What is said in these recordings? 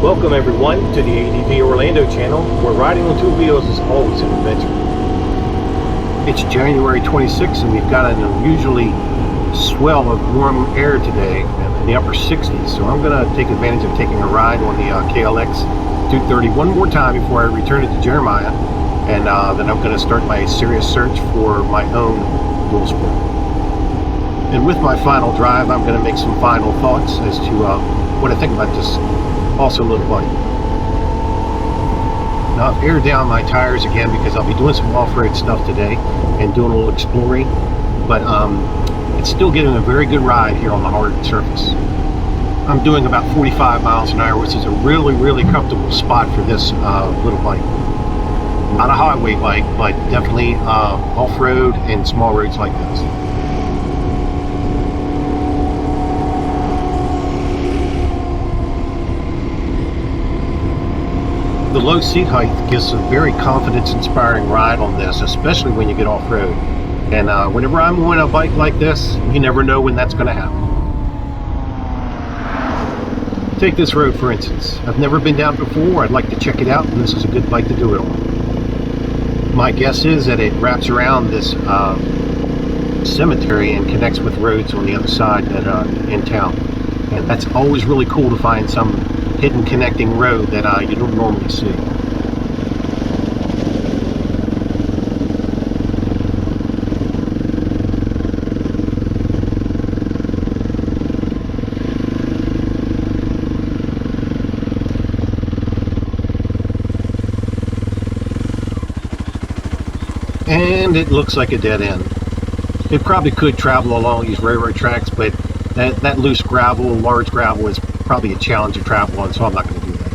Welcome everyone to the ADV Orlando channel, where riding on two wheels is always an adventure. It's January 26th and we've got an unusually swell of warm air today in the upper 60s, so I'm going to take advantage of taking a ride on the KLX 230 one more time before I return it to Jeremiah, and then I'm going to start my serious search for my own dual sport. And with my final drive, I'm going to make some final thoughts as to what I think about this awesome little bike. Now I've aired down my tires again because I'll be doing some off-road stuff today and doing a little exploring, but it's still getting a very good ride here on the hard surface. I'm doing about 45 miles an hour, which is a really comfortable spot for this little bike. Not a highway bike, but definitely off-road and small roads like this. The low seat height gives a very confidence-inspiring ride on this, especially when you get off-road. And whenever I'm on a bike like this, you never know when that's going to happen. Take this road for instance. I've never been down before. I'd like to check it out, and this is a good bike to do it on. My guess is that it wraps around this cemetery and connects with roads on the other side that in town. And that's always really cool to find some hidden connecting road that you don't normally see. And it looks like a dead end. It probably could travel along these railroad tracks, but that loose gravel, large gravel, is probably a challenge to travel on, so I'm not going to do that.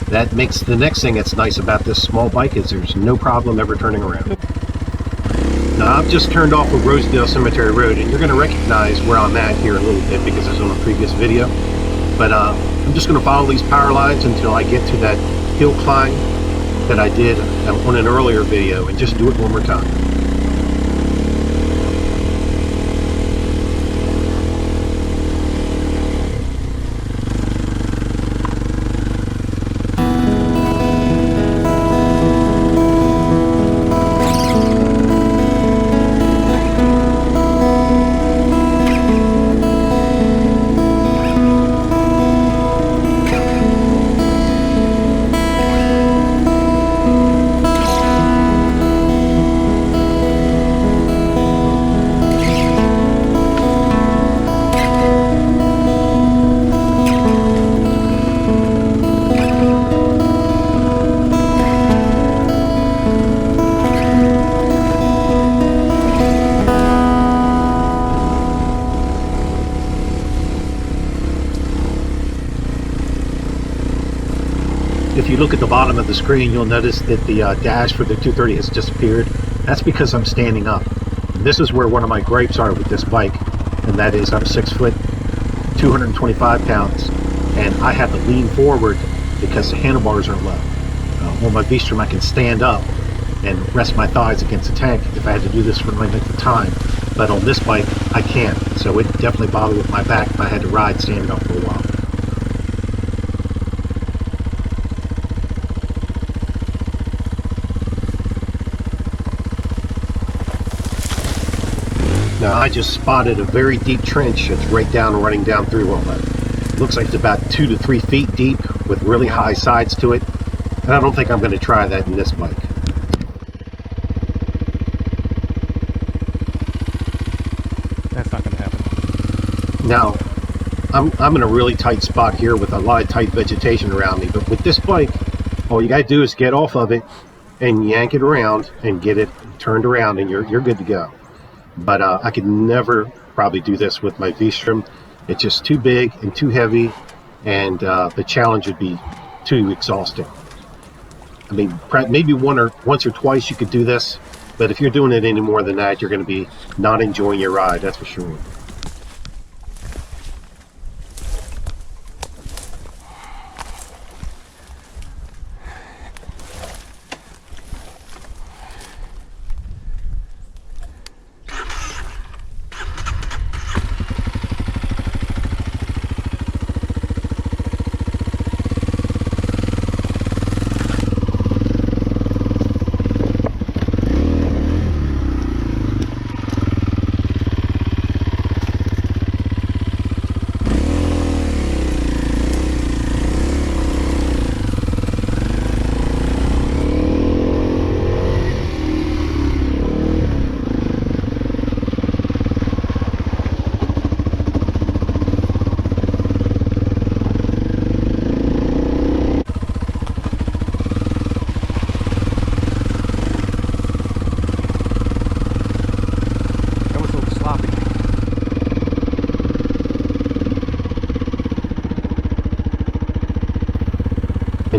That makes the next thing that's nice about this small bike is there's no problem ever turning around. Now I've just turned off of Rosedale Cemetery Road, and you're going to recognize where I'm at here a little bit because it's on a previous video. But I'm just going to follow these power lines until I get to that hill climb that I did on an earlier video, and just do it one more time. If you look at the bottom of the screen, you'll notice that the dash for the 230 has disappeared. That's because I'm standing up. And this is where one of my gripes are with this bike, and that is I'm 6 foot, 225 pounds, and I have to lean forward because the handlebars are low. On my V-Strom, I can stand up and rest my thighs against the tank if I had to do this for my length of time. But on this bike, I can't, so it definitely bothered with my back if I had to ride standing up for a while. Now I just spotted a very deep trench that's right down and running down through all that. It looks like it's about 2 to 3 feet deep with really high sides to it, and I don't think I'm going to try that in this bike. That's not going to happen. Now I'm in a really tight spot here with a lot of tight vegetation around me, but with this bike, all you got to do is get off of it and yank it around and get it turned around, and you're good to go. But I could never probably do this with my V-Strom. It's just too big and too heavy, and the challenge would be too exhausting. I mean, maybe once or twice you could do this, but if you're doing it any more than that, you're going to be not enjoying your ride, that's for sure.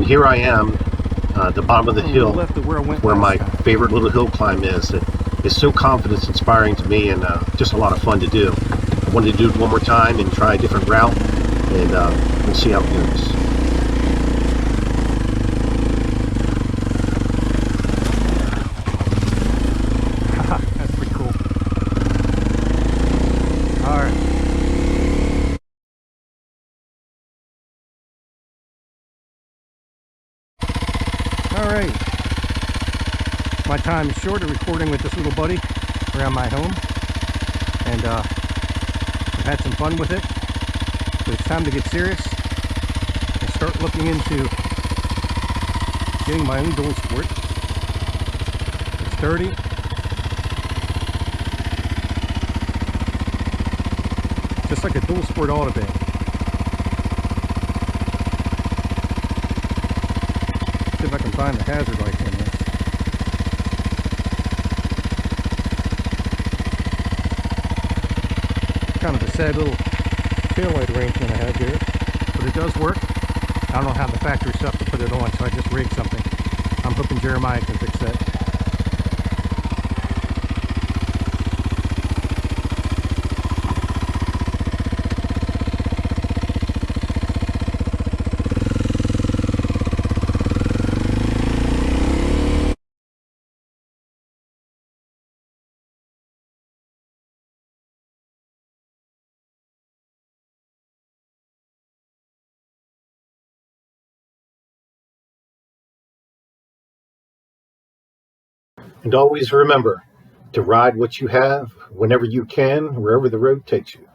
And here I am, the bottom of the hill, left of where I went where my last time. favorite little hill climb is. It is so confidence inspiring to me, and just a lot of fun to do. I wanted to do it one more time and try a different route, and we'll see how it goes. That's pretty cool. All right. All right. My time is short of recording with this little buddy around my home, and I've had some fun with it. But it's time to get serious and start looking into getting my own dual sport. It's dirty. Just like a dual sport ought to be. See if I can find the hazard lights in this. Kind of a sad little taillight arrangement I have here, but it does work. I don't know how the factory stuff to put it on, so I just rigged something. I'm hoping Jeremiah can fix that. And always remember to ride what you have whenever you can, wherever the road takes you.